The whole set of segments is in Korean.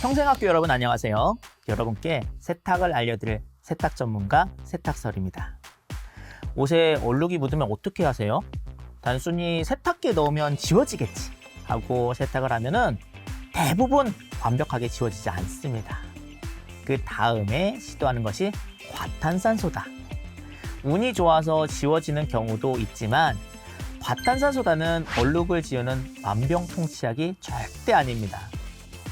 평생학교 여러분 안녕하세요. 여러분께 세탁을 알려드릴 세탁 전문가 세탁설입니다. 옷에 얼룩이 묻으면 어떻게 하세요? 단순히 세탁기에 넣으면 지워지겠지 하고 세탁을 하면은 대부분 완벽하게 지워지지 않습니다. 그 다음에 시도하는 것이 과탄산소다. 운이 좋아서 지워지는 경우도 있지만 과탄산소다는 얼룩을 지우는 만병통치약이 절대 아닙니다.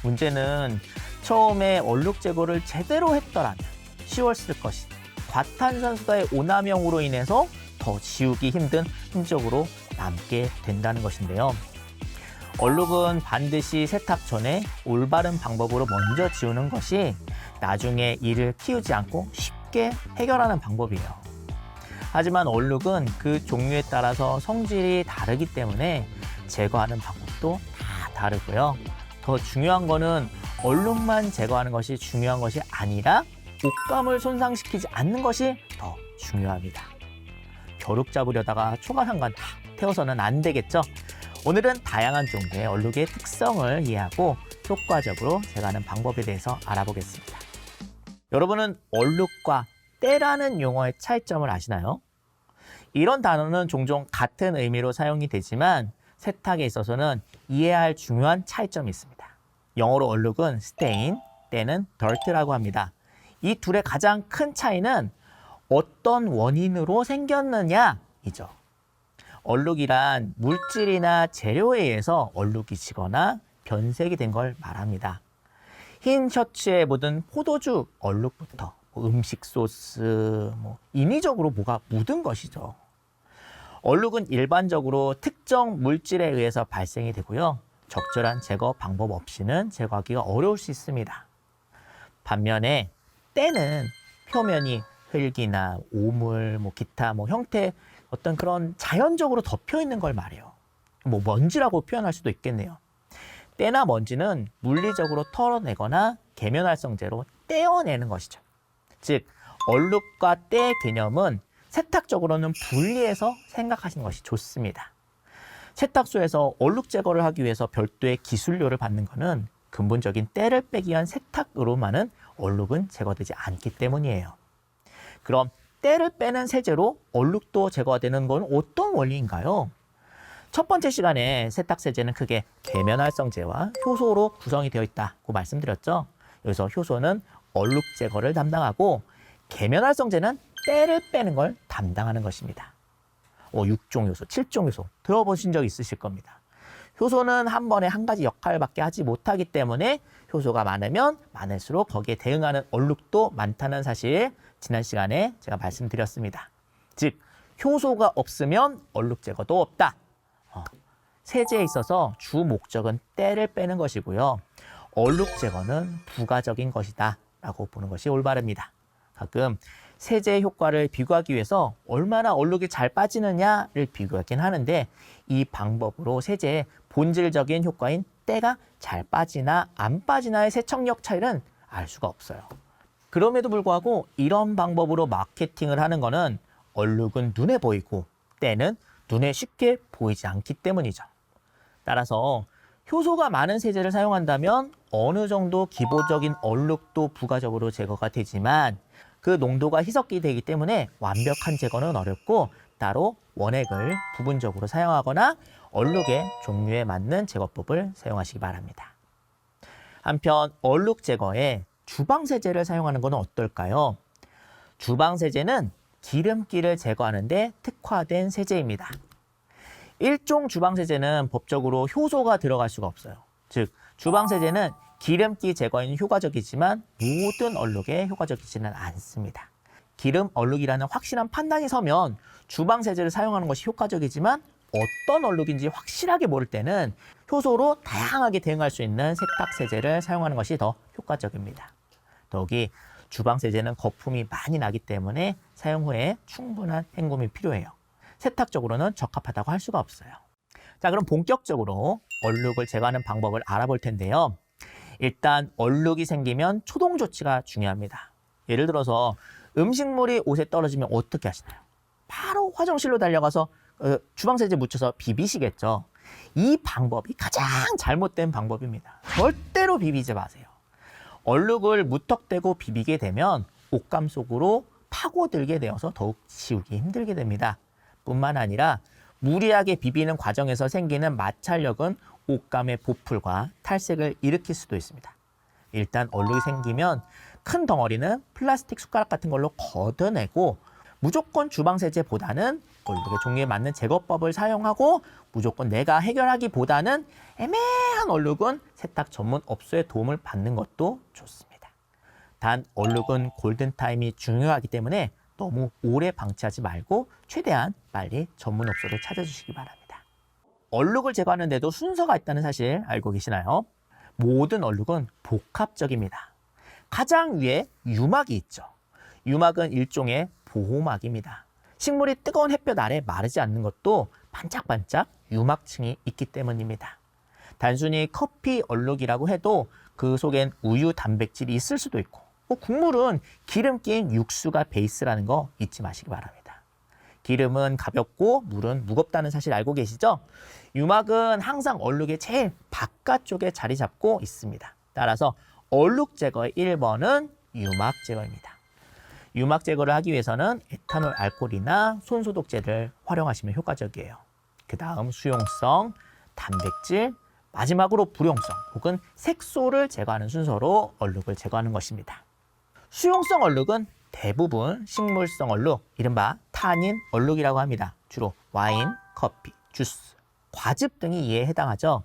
문제는 처음에 얼룩 제거를 제대로 했더라면 쉬웠을 것이 과탄산소다의 오남용으로 인해서 더 지우기 힘든 흔적으로 남게 된다는 것인데요. 얼룩은 반드시 세탁 전에 올바른 방법으로 먼저 지우는 것이 나중에 일을 키우지 않고 쉽게 해결하는 방법이에요. 하지만 얼룩은 그 종류에 따라서 성질이 다르기 때문에 제거하는 방법도 다 다르고요. 더 중요한 거는 얼룩만 제거하는 것이 중요한 것이 아니라 옷감을 손상시키지 않는 것이 더 중요합니다. 겨룩 잡으려다가 초갈 한관 다 태워서는 안 되겠죠? 오늘은 다양한 종류의 얼룩의 특성을 이해하고 효과적으로 제거하는 방법에 대해서 알아보겠습니다. 여러분은 얼룩과 때라는 용어의 차이점을 아시나요? 이런 단어는 종종 같은 의미로 사용이 되지만 세탁에 있어서는 이해해야 할 중요한 차이점이 있습니다. 영어로 얼룩은 stain, 때는 dirt라고 합니다. 이 둘의 가장 큰 차이는 어떤 원인으로 생겼느냐이죠. 얼룩이란 물질이나 재료에 의해서 얼룩이 지거나 변색이 된 걸 말합니다. 흰 셔츠에 묻은 포도주 얼룩부터 음식 소스, 인위적으로 뭐가 묻은 것이죠. 얼룩은 일반적으로 특정 물질에 의해서 발생이 되고요. 적절한 제거 방법 없이는 제거하기가 어려울 수 있습니다. 반면에 때는 표면이 흙이나 오물, 기타 형태 어떤 그런 자연적으로 덮여 있는 걸 말해요. 먼지라고 표현할 수도 있겠네요. 때나 먼지는 물리적으로 털어내거나 계면활성제로 떼어내는 것이죠. 즉, 얼룩과 때의 개념은 세탁적으로는 분리해서 생각하시는 것이 좋습니다. 세탁소에서 얼룩 제거를 하기 위해서 별도의 기술료를 받는 것은 근본적인 때를 빼기 위한 세탁으로만은 얼룩은 제거되지 않기 때문이에요. 그럼 때를 빼는 세제로 얼룩도 제거가 되는 건 어떤 원리인가요? 첫 번째 시간에 세탁세제는 크게 계면활성제와 효소로 구성이 되어 있다고 말씀드렸죠. 여기서 효소는 얼룩 제거를 담당하고 계면활성제는 때를 빼는 걸 담당하는 것입니다. 6종 효소, 7종 효소 들어보신 적 있으실 겁니다. 효소는 한 번에 한 가지 역할밖에 하지 못하기 때문에 효소가 많으면 많을수록 거기에 대응하는 얼룩도 많다는 사실 지난 시간에 제가 말씀드렸습니다. 즉, 효소가 없으면 얼룩 제거도 없다. 세제에 있어서 주 목적은 때를 빼는 것이고요. 얼룩 제거는 부가적인 것이다 라고 보는 것이 올바릅니다. 가끔 세제의 효과를 비교하기 위해서 얼마나 얼룩이 잘 빠지느냐를 비교하긴 하는데 이 방법으로 세제의 본질적인 효과인 때가 잘 빠지나 안 빠지나의 세척력 차이는 알 수가 없어요. 그럼에도 불구하고 이런 방법으로 마케팅을 하는 거는 얼룩은 눈에 보이고 때는 눈에 쉽게 보이지 않기 때문이죠. 따라서 효소가 많은 세제를 사용한다면 어느 정도 기본적인 얼룩도 부가적으로 제거가 되지만 그 농도가 희석이 되기 때문에 완벽한 제거는 어렵고 따로 원액을 부분적으로 사용하거나 얼룩의 종류에 맞는 제거법을 사용하시기 바랍니다. 한편 얼룩 제거에 주방세제를 사용하는 것은 어떨까요? 주방세제는 기름기를 제거하는 데 특화된 세제입니다. 일종 주방세제는 법적으로 효소가 들어갈 수가 없어요. 즉, 주방세제는 기름기 제거에는 효과적이지만 모든 얼룩에 효과적이지는 않습니다. 기름 얼룩이라는 확실한 판단이 서면 주방세제를 사용하는 것이 효과적이지만 어떤 얼룩인지 확실하게 모를 때는 효소로 다양하게 대응할 수 있는 세탁세제를 사용하는 것이 더 효과적입니다. 더욱이 주방세제는 거품이 많이 나기 때문에 사용 후에 충분한 헹굼이 필요해요. 세탁적으로는 적합하다고 할 수가 없어요. 자, 그럼 본격적으로 얼룩을 제거하는 방법을 알아볼 텐데요. 일단 얼룩이 생기면 초동 조치가 중요합니다. 예를 들어서 음식물이 옷에 떨어지면 어떻게 하시나요? 바로 화장실로 달려가서 주방세제 묻혀서 비비시겠죠. 이 방법이 가장 잘못된 방법입니다. 절대로 비비지 마세요. 얼룩을 무턱대고 비비게 되면 옷감 속으로 파고들게 되어서 더욱 지우기 힘들게 됩니다. 뿐만 아니라 무리하게 비비는 과정에서 생기는 마찰력은 옷감의 보풀과 탈색을 일으킬 수도 있습니다. 일단 얼룩이 생기면 큰 덩어리는 플라스틱 숟가락 같은 걸로 걷어내고 무조건 주방세제보다는 얼룩의 종류에 맞는 제거법을 사용하고 무조건 내가 해결하기보다는 애매한 얼룩은 세탁 전문 업소의 도움을 받는 것도 좋습니다. 단 얼룩은 골든타임이 중요하기 때문에 너무 오래 방치하지 말고 최대한 빨리 전문 업소를 찾아주시기 바랍니다. 얼룩을 제거하는 데도 순서가 있다는 사실 알고 계시나요? 모든 얼룩은 복합적입니다. 가장 위에 유막이 있죠. 유막은 일종의 보호막입니다. 식물이 뜨거운 햇볕 아래 마르지 않는 것도 반짝반짝 유막층이 있기 때문입니다. 단순히 커피 얼룩이라고 해도 그 속엔 우유 단백질이 있을 수도 있고 국물은 기름 낀 육수가 베이스라는 거 잊지 마시기 바랍니다. 기름은 가볍고 물은 무겁다는 사실 알고 계시죠? 유막은 항상 얼룩의 제일 바깥쪽에 자리 잡고 있습니다. 따라서 얼룩 제거의 1번은 유막 제거입니다. 유막 제거를 하기 위해서는 에탄올 알코올이나 손소독제를 활용하시면 효과적이에요. 그 다음 수용성, 단백질, 마지막으로 불용성 혹은 색소를 제거하는 순서로 얼룩을 제거하는 것입니다. 수용성 얼룩은 대부분 식물성 얼룩, 이른바 타닌 얼룩이라고 합니다. 주로 와인, 커피, 주스, 과즙 등이 이에 해당하죠.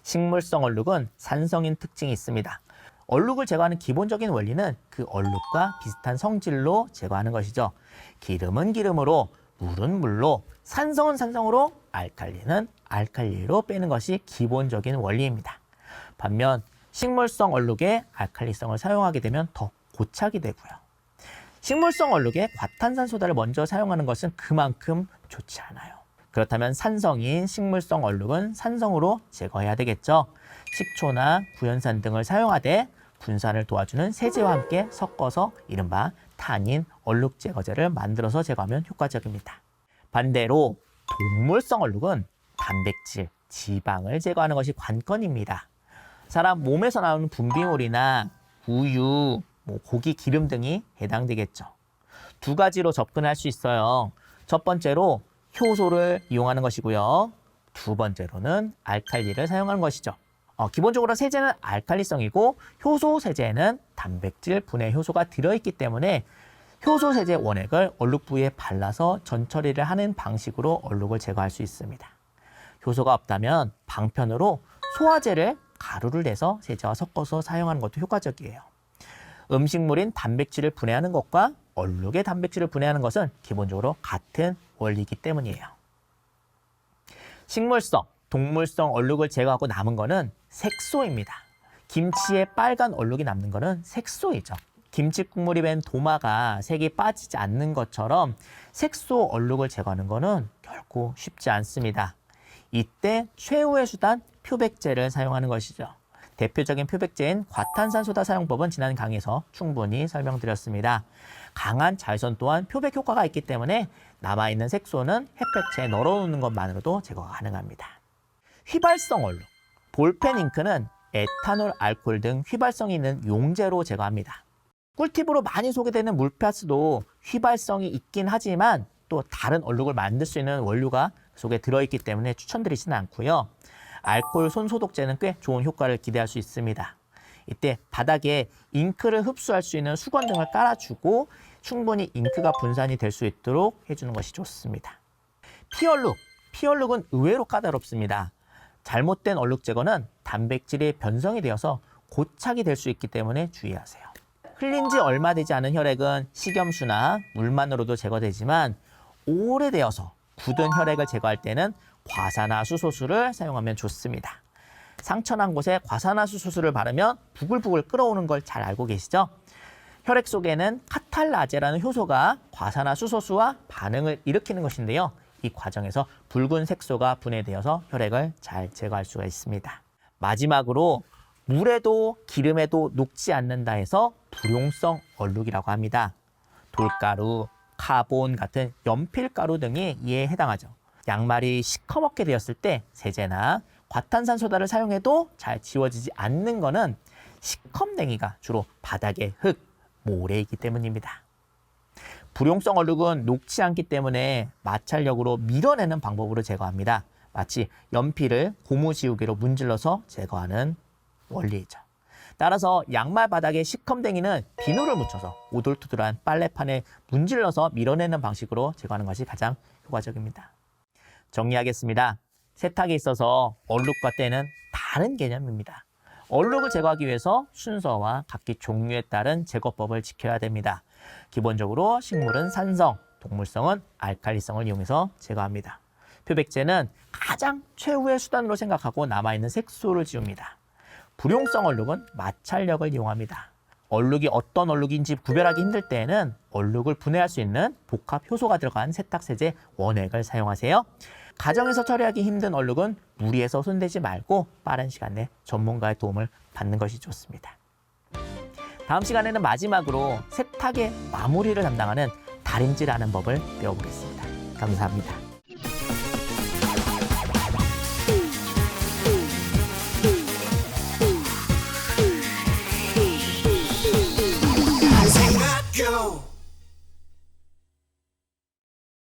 식물성 얼룩은 산성인 특징이 있습니다. 얼룩을 제거하는 기본적인 원리는 그 얼룩과 비슷한 성질로 제거하는 것이죠. 기름은 기름으로, 물은 물로, 산성은 산성으로, 알칼리는 알칼리로 빼는 것이 기본적인 원리입니다. 반면 식물성 얼룩에 알칼리성을 사용하게 되면 더 고착이 되고요. 식물성 얼룩에 과탄산소다를 먼저 사용하는 것은 그만큼 좋지 않아요. 그렇다면 산성인 식물성 얼룩은 산성으로 제거해야 되겠죠. 식초나 구연산 등을 사용하되 분산을 도와주는 세제와 함께 섞어서 이른바 타닌 얼룩 제거제를 만들어서 제거하면 효과적입니다. 반대로 동물성 얼룩은 단백질, 지방을 제거하는 것이 관건입니다. 사람 몸에서 나오는 분비물이나 우유, 고기 기름 등이 해당되겠죠. 두 가지로 접근할 수 있어요. 첫 번째로 효소를 이용하는 것이고요. 두 번째로는 알칼리를 사용하는 것이죠. 기본적으로 세제는 알칼리성이고 효소 세제에는 단백질 분해 효소가 들어있기 때문에 효소 세제 원액을 얼룩 부위에 발라서 전처리를 하는 방식으로 얼룩을 제거할 수 있습니다. 효소가 없다면 방편으로 소화제를 가루를 내서 세제와 섞어서 사용하는 것도 효과적이에요. 음식물인 단백질을 분해하는 것과 얼룩의 단백질을 분해하는 것은 기본적으로 같은 원리이기 때문이에요. 식물성, 동물성 얼룩을 제거하고 남은 거는 색소입니다. 김치에 빨간 얼룩이 남는 거는 색소이죠. 김치 국물이 밴 도마가 색이 빠지지 않는 것처럼 색소 얼룩을 제거하는 거는 결코 쉽지 않습니다. 이때 최후의 수단 표백제를 사용하는 것이죠. 대표적인 표백제인 과탄산소다 사용법은 지난 강의에서 충분히 설명드렸습니다. 강한 자외선 또한 표백 효과가 있기 때문에 남아있는 색소는 햇볕에 널어놓는 것만으로도 제거가 가능합니다. 휘발성 얼룩, 볼펜 잉크는 에탄올 알코올 등 휘발성이 있는 용제로 제거합니다. 꿀팁으로 많이 소개되는 물파스도 휘발성이 있긴 하지만 또 다른 얼룩을 만들 수 있는 원료가 속에 들어있기 때문에 추천드리지는 않고요. 알코올 손소독제는 꽤 좋은 효과를 기대할 수 있습니다. 이때 바닥에 잉크를 흡수할 수 있는 수건 등을 깔아주고 충분히 잉크가 분산이 될 수 있도록 해주는 것이 좋습니다. 피얼룩, 피얼룩은 의외로 까다롭습니다. 잘못된 얼룩 제거는 단백질이 변성이 되어서 고착이 될 수 있기 때문에 주의하세요. 흘린 지 얼마 되지 않은 혈액은 식염수나 물만으로도 제거되지만 오래되어서 굳은 혈액을 제거할 때는 과산화수소수를 사용하면 좋습니다. 상처난 곳에 과산화수소수를 바르면 부글부글 끓어오는 걸 잘 알고 계시죠? 혈액 속에는 카탈라제라는 효소가 과산화수소수와 반응을 일으키는 것인데요. 이 과정에서 붉은 색소가 분해되어서 혈액을 잘 제거할 수가 있습니다. 마지막으로 물에도 기름에도 녹지 않는다 해서 불용성 얼룩이라고 합니다. 돌가루, 카본 같은 연필가루 등이 이에 해당하죠. 양말이 시커멓게 되었을 때 세제나 과탄산소다를 사용해도 잘 지워지지 않는 것은 시컴댕이가 주로 바닥의 흙, 모래이기 때문입니다. 불용성 얼룩은 녹지 않기 때문에 마찰력으로 밀어내는 방법으로 제거합니다. 마치 연필을 고무지우개로 문질러서 제거하는 원리이죠. 따라서 양말 바닥에 시컴댕이는 비누를 묻혀서 오돌토돌한 빨래판에 문질러서 밀어내는 방식으로 제거하는 것이 가장 효과적입니다. 정리하겠습니다. 세탁에 있어서 얼룩과 때는 다른 개념입니다. 얼룩을 제거하기 위해서 순서와 각기 종류에 따른 제거법을 지켜야 됩니다. 기본적으로 식물은 산성, 동물성은 알칼리성을 이용해서 제거합니다. 표백제는 가장 최후의 수단으로 생각하고 남아있는 색소를 지웁니다. 불용성 얼룩은 마찰력을 이용합니다. 얼룩이 어떤 얼룩인지 구별하기 힘들 때에는 얼룩을 분해할 수 있는 복합 효소가 들어간 세탁세제 원액을 사용하세요. 가정에서 처리하기 힘든 얼룩은 무리해서 손대지 말고 빠른 시간 내 전문가의 도움을 받는 것이 좋습니다. 다음 시간에는 마지막으로 세탁의 마무리를 담당하는 다림질하는 법을 배워보겠습니다. 감사합니다.